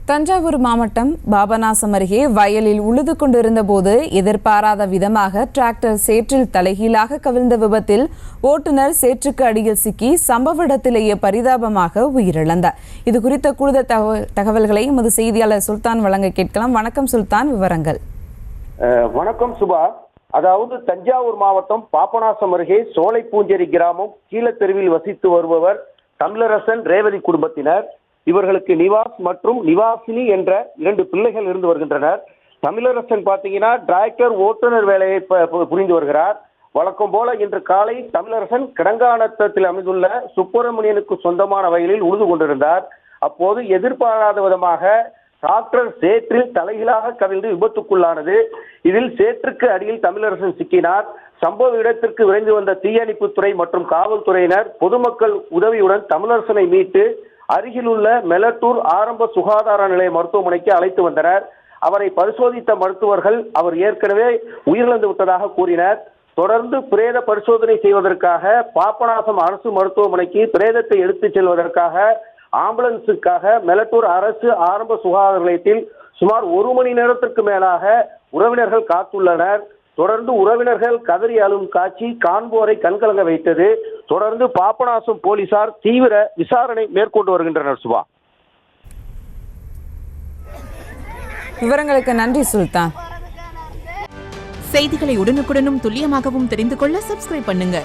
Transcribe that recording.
தஞ்சாவூர் மாவட்டம் பாபநாசம் அருகே வயலில் உழுது கொண்டிருந்த போது எதிர்பாராத விதமாக டிராக்டர் சேற்றில் தலைகீழாக கவிழ்ந்த விபத்தில் ஓட்டுநர் சேற்றுக்கு அடியில் சிக்கி சம்பவ இடத்திலேயே பரிதாபமாக உயிரிழந்தார். இது குறித்த கூடுதல் தகவல்களை எமது செய்தியாளர் சுல்தான் வழங்க கேட்கலாம். வணக்கம் சுல்தான், விவரங்கள். வணக்கம் சுபா. அதாவது தஞ்சாவூர் மாவட்டம் பாபநாசம் அருகே சோலைப்பூஞ்சேரி கிராமம் கீழத்தெருவில் வசித்து வருபவர் தமிழரசன் ரேவதி குடும்பத்தினர். இவர்களுக்கு நிவாஸ் மற்றும் நிவாசினி என்ற 2 பிள்ளைகள் இருந்து வருகின்றனர். தமிழரசன் பார்த்தீங்கன்னா டிராக்டர் ஓட்டுநர் வேலையை புரிந்து வருகிறார். வழக்கம் போல இன்று காலை தமிழரசன் கிடங்கானத்தில் அமைந்துள்ள சுப்பிரமணியனுக்கு சொந்தமான வயலில் உழுது கொண்டிருந்தார். அப்போது எதிர்பாராத விதமாக டிராக்டர் சேற்றில் தலைகீழாக கவிழ்ந்து விபத்துக்குள்ளானது. இதில் சேற்றுக்கு அடியில் தமிழரசன் சிக்கினார். சம்பவ இடத்திற்கு விரைந்து வந்த தீயணைப்புத்துறை மற்றும் காவல்துறையினர் பொதுமக்கள் உதவியுடன் தமிழரசனை மீட்டு அருகிலுள்ள மெலட்டூர் ஆரம்ப சுகாதார நிலைய மருத்துவமனைக்கு அழைத்து வந்தனர். அவரை பரிசோதித்த மருத்துவர்கள் அவர் ஏற்கனவே உயிரிழந்து விட்டதாக கூறினர். தொடர்ந்து பிரேத பரிசோதனை செய்வதற்காக பாபநாசம் அரசு மருத்துவமனைக்கு பிரேதத்தை எடுத்துச் செல்வதற்காக ஆம்புலன்ஸுக்காக மெலட்டூர் அரசு ஆரம்ப சுகாதார நிலையத்தில் சுமார் 1 மணி நேரத்திற்கு மேலாக உறவினர்கள் காத்துள்ளனர். தொடர்ந்து உறவினர்கள் கதறி அழும் காட்சி காண்போரை கண்கலங்க வைத்தது. தொடர்ந்து பாபநாசம் போலீசார் தீவிர விசாரணை மேற்கொண்டு வருகின்றனர். சுபா, விவரங்களுக்கு நன்றி சுல்தான். செய்திகளை உடனுக்குடனும் துல்லியமாகவும் தெரிந்து கொள்ள சப்ஸ்கிரைப் பண்ணுங்க.